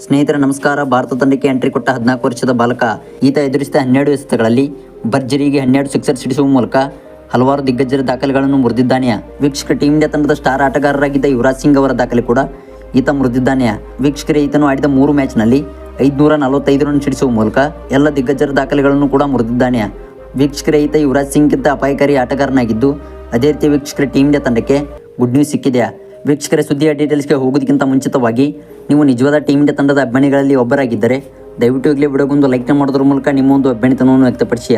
ಸ್ನೇಹಿತರ ನಮಸ್ಕಾರ. ಭಾರತ ತಂಡಕ್ಕೆ ಎಂಟ್ರಿ ಕೊಟ್ಟ 14 ವರ್ಷದ ಬಾಲಕ ಈತ ಎದುರಿಸಿದ 12 ಎಸೆತಗಳಲ್ಲಿ ಭರ್ಜರಿಗೆ 12 ಸಿಕ್ಸರ್ ಸಿಡಿಸುವ ಮೂಲಕ ಹಲವಾರು ದಿಗ್ಗಜರ ದಾಖಲೆಗಳನ್ನು ಮುರಿದಿದ್ದಾನೆ. ವೀಕ್ಷಕರ ಟೀಮ್ ಇಂಡಿಯಾ ತಂಡದ ಸ್ಟಾರ್ ಆಟಗಾರರಾಗಿದ್ದ ಯುವರಾಜ್ ಸಿಂಗ್ ಅವರ ದಾಖಲೆ ಕೂಡ ಈತ ಮುರಿದಿದ್ದಾನೆ. ವೀಕ್ಷಕರೇ, ಈತನು ಆಡಿದ 3 ಮ್ಯಾಚ್ನಲ್ಲಿ 545 ರನ್ ಸಿಡಿಸುವ ಮೂಲಕ ಎಲ್ಲ ದಿಗ್ಗಜರ ದಾಖಲೆಗಳನ್ನು ಕೂಡ ಮುರಿದಿದ್ದಾನೆ. ವೀಕ್ಷಕರೇ, ಈತ ಯುವರಾಜ್ ಸಿಂಗ್ಗಿಂತ ಅಪಾಯಕಾರಿ ಆಟಗಾರನಾಗಿದ್ದು, ಅದೇ ರೀತಿ ವೀಕ್ಷಕರ ಟೀಮ್ ಇಂಡಿಯಾ ತಂಡಕ್ಕೆ ಗುಡ್ ನ್ಯೂಸ್ ಸಿಕ್ಕಿದೆ. ವೀಕ್ಷಕರೇ, ಸುದ್ದಿಯ ಡೀಟೇಲ್ಸ್ಗೆ ಹೋಗೋದಕ್ಕಿಂತ ಮುಂಚಿತವಾಗಿ ನೀವು ನಿಜವಾದ ಟೀಮ್ ಇಂಡಿಯಾ ತಂಡದ ಅಭಿಮಾನಿಗಳಲ್ಲಿ ಒಬ್ಬರಾಗಿದ್ದರೆ ದಯವಿಟ್ಟು ಈಗಲೇ ವಿಡಿಯೋಗೊಂದು ಲೈಕ್ನ ಮಾಡೋದ್ರ ಮೂಲಕ ನಿಮ್ಮ ಒಂದು ಅಭಿಮಾನಿತನವನ್ನು ವ್ಯಕ್ತಪಡಿಸಿ.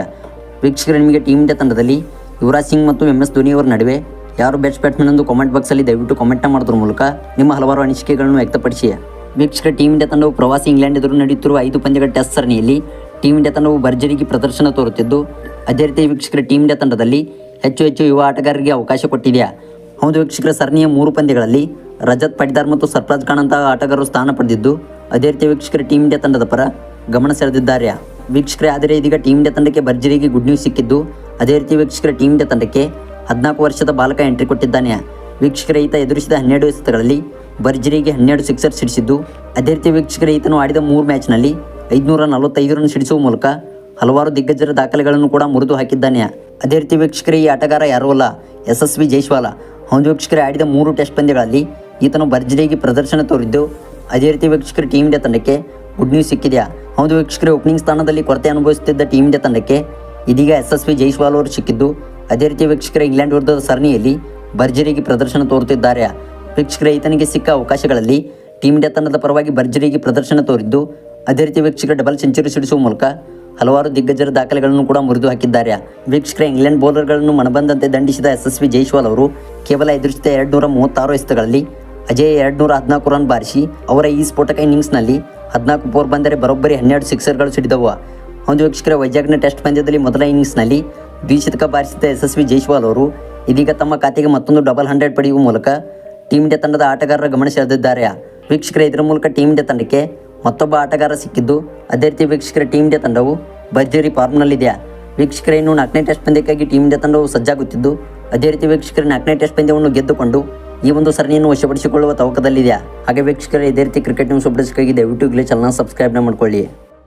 ವೀಕ್ಷಕರೇ, ನಿಮಗೆ ಟೀಮ್ ಇಂಡಿಯಾ ತಂಡದಲ್ಲಿ ಯುವರಾಜ್ ಸಿಂಗ್ ಮತ್ತು MS ಧೋನಿ ಅವರ ನಡುವೆ ಯಾರು ಬೆಸ್ಟ್ ಬ್ಯಾಟ್ಸ್ಮನ್ ಎಂದು ಕಾಮೆಂಟ್ ಬಾಕ್ಸಲ್ಲಿ ದಯವಿಟ್ಟು ಕಾಮೆಂಟ್ನ ಮಾಡೋದ್ರ ಮೂಲಕ ನಿಮ್ಮ ಹಲವಾರು ಅನಿಸಿಕೆಗಳನ್ನು ವ್ಯಕ್ತಪಡಿಸಿ. ವೀಕ್ಷಕರ ಟೀಮ್ ಇಂಡಿಯಾ ತಂಡವು ಪ್ರವಾಸಿ ಇಂಗ್ಲೆಂಡ್ ಎದುರು ನಡೆಯುತ್ತಿರುವ 5 ಪಂದ್ಯಗಳ ಟೆಸ್ಟ್ ಸರಣಿಯಲ್ಲಿ ಟೀಮ್ ಇಂಡಿಯಾ ತಂಡವು ಭರ್ಜರಿಗೆ ಪ್ರದರ್ಶನ ತೋರುತ್ತಿದ್ದು, ಅದೇ ರೀತಿ ವೀಕ್ಷಕರ ಟೀಮ್ ಇಂಡಿಯಾ ತಂಡದಲ್ಲಿ ಹೆಚ್ಚು ಯುವ ಆಟಗಾರರಿಗೆ ಅವಕಾಶ ಕೊಟ್ಟಿದೆ. ಹೌದು ವೀಕ್ಷಕರ, ಸರಣಿಯ 3 ಪಂದ್ಯಗಳಲ್ಲಿ ರಜತ್ ಪಟಿದಾರ್ ಮತ್ತು ಸರ್ಫರಾಜ್ ಖಾನ್ ಅಂತಹ ಆಟಗಾರರು ಸ್ಥಾನ ಪಡೆದಿದ್ದು, ಅದೇ ರೀತಿ ವೀಕ್ಷಕರ ಟೀಮ್ ಇಂಡಿಯಾ ತಂಡದ ಪರ ಗಮನ ಸೆಳೆದಿದ್ದಾರೆ. ವೀಕ್ಷಕರೇ, ಆದರೆ ಇದೀಗ ಟೀಮ್ ಇಂಡಿಯಾ ತಂಡಕ್ಕೆ ಭರ್ಜರಿಗೆ ಗುಡ್ ನ್ಯೂಸ್ ಸಿಕ್ಕಿದ್ದು, ಅದೇ ರೀತಿ ವೀಕ್ಷಕರ ಟೀಮ್ ಇಂಡಿಯಾ ತಂಡಕ್ಕೆ 14 ವರ್ಷದ ಬಾಲಕ ಎಂಟ್ರಿ ಕೊಟ್ಟಿದ್ದಾನೆ. ವೀಕ್ಷಕರ ಈತ ಎದುರಿಸಿದ 12 ಎಸೆತಗಳಲ್ಲಿ ಭರ್ಜರಿಗೆ 12 ಸಿಕ್ಸರ್ ಸಿಡಿಸಿದ್ದು, ಅದೇ ರೀತಿ ವೀಕ್ಷಕರ ಈತನು ಆಡಿದ 3 ಮ್ಯಾಚ್ನಲ್ಲಿ 545 ರನ್ ಸಿಡಿಸುವ ಮೂಲಕ ಹಲವಾರು ದಿಗ್ಗಜರ ದಾಖಲೆಗಳನ್ನು ಕೂಡ ಮುರಿದು ಹಾಕಿದ್ದಾನೆ. ಅದೇ ರೀತಿ ವೀಕ್ಷಕರೇ, ಈ ಆಟಗಾರ ಯಾರೂ ಅಲ್ಲ, ಯಶಸ್ವಿ ಜೈಸ್ವಾಲ್. ಹೌದು ವೀಕ್ಷಕರೇ, ಆಡಿದ 3 ಟೆಸ್ಟ್ ಪಂದ್ಯಗಳಲ್ಲಿ ಈತನು ಭರ್ಜರಿಗೆ ಪ್ರದರ್ಶನ ತೋರಿದ್ದು, ಅದೇ ರೀತಿ ವೀಕ್ಷಕರ ಟೀಮ್ ಇಂಡಿಯಾ ತಂಡಕ್ಕೆ ಗುಡ್ ನ್ಯೂಸ್ ಸಿಕ್ಕಿದೆ. ಹೌದು ವೀಕ್ಷಕರೇ, ಓಪನಿಂಗ್ ಸ್ಥಾನದಲ್ಲಿ ಕೊರತೆ ಅನುಭವಿಸುತ್ತಿದ್ದ ಟೀಮ್ ಇಂಡಿಯಾ ತಂಡಕ್ಕೆ ಇದೀಗ ಯಶಸ್ವಿ ಜೈಸ್ವಾಲ್ ಅವರು ಸಿಕ್ಕಿದ್ದು, ಅದೇ ರೀತಿ ವೀಕ್ಷಕರ ಇಂಗ್ಲೆಂಡ್ ವಿರುದ್ಧದ ಸರಣಿಯಲ್ಲಿ ಭರ್ಜರಿಗೆ ಪ್ರದರ್ಶನ ತೋರುತ್ತಿದ್ದಾರೆ. ವೀಕ್ಷಕರೇ, ಈತನಿಗೆ ಸಿಕ್ಕ ಅವಕಾಶಗಳಲ್ಲಿ ಟೀಮ್ ಇಂಡಿಯಾ ತಂಡದ ಪರವಾಗಿ ಭರ್ಜರಿಗೆ ಪ್ರದರ್ಶನ ತೋರಿದ್ದು, ಅದೇ ರೀತಿ ವೀಕ್ಷಕರ ಡಬಲ್ ಸೆಂಚುರಿ ಸಿಡಿಸುವ ಮೂಲಕ ಹಲವಾರು ದಿಗ್ಗಜರ ದಾಖಲೆಗಳನ್ನು ಕೂಡ ಮುರಿದು ಹಾಕಿದ್ದಾರೆ. ವೀಕ್ಷಕರ ಇಂಗ್ಲೆಂಡ್ ಬೌಲರ್ಗಳನ್ನು ಮನಬಂದಂತೆ ದಂಡಿಸಿದ ಯಶಸ್ವಿ ಜೈಸ್ವಾಲ್ ಅವರು ಕೇವಲ ಎದುರಿಸಿದ 236 ಎಸೆತಗಳಲ್ಲಿ ಅಜಯ್ 214 ರನ್ ಬಾರಿಸಿ ಅವರ ಈ ಸ್ಫೋಟಕ ಇನ್ನಿಂಗ್ಸ್ನಲ್ಲಿ 14 ಫೋರ್ ಬಂದರೆ ಬರೋಬ್ಬರಿ 12 ಸಿಕ್ಸರ್ಗಳು ಸಿಡಿದವು. ಒಂದು ವೀಕ್ಷಕರ ವೈಜಾಗ್ನ ಟೆಸ್ಟ್ ಪಂದ್ಯದಲ್ಲಿ ಮೊದಲ ಇನ್ನಿಂಗ್ಸ್ನಲ್ಲಿ ದ್ವಿಶತಕ ಬಾರಿಸಿದ ಯಶಸ್ವಿ ಜೈಸ್ವಾಲ್ ಅವರು ಇದೀಗ ತಮ್ಮ ಖಾತೆಗೆ ಮತ್ತೊಂದು ಡಬಲ್ 100 ಪಡೆಯುವ ಮೂಲಕ ಟೀಮ್ ಇಂಡಿಯಾ ತಂಡದ ಆಟಗಾರರ ಗಮನ ಸೆಳೆದಿದ್ದಾರೆ. ವೀಕ್ಷಕರ, ಇದರ ಮೂಲಕ ಟೀಮ್ ಇಂಡಿಯಾ ತಂಡಕ್ಕೆ ಮತ್ತೊಬ್ಬ ಆಟಗಾರ ಸಿಕ್ಕಿದ್ದು, ಅದೇ ರೀತಿ ವೀಕ್ಷಕರ ಟೀಮ್ ಇಂಡಿಯಾ ತಂಡವು ಭರ್ಜರಿ ಫಾರ್ಮ್ನಲ್ಲಿದೆ. ವೀಕ್ಷಕರ, ಇನ್ನು 4ನೇ ಟೆಸ್ಟ್ ಪಂದ್ಯಕ್ಕಾಗಿ ಟೀಮ್ ಇಂಡಿಯಾ ತಂಡವು ಸಜ್ಜಾಗುತ್ತಿದ್ದು, ಅದೇ ರೀತಿ ವೀಕ್ಷಕರ 4ನೇ ಟೆಸ್ಟ್ ಪಂದ್ಯವನ್ನು ಗೆದ್ದುಕೊಂಡು ಈ ಒಂದು ಸರಣಿಯನ್ನು ವಶಪಡಿಸಿಕೊಳ್ಳುವ ತವಕದಲ್ಲಿದೆ. ಹಾಗೆ ವೀಕ್ಷಕರ, ಇದೇ ರೀತಿ ಕ್ರಿಕೆಟ್ ನ್ಯೂಸ್ ಅಪ್ಡೇಟ್ಸ್ಗಾಗಿ ದಯವಿಟ್ಟು ಈಗಲೇ ಚಾನಲ್ ಸಬ್ಸ್ಕ್ರೈಬ್ನ ಮಾಡ್ಕೊಳ್ಳಿ.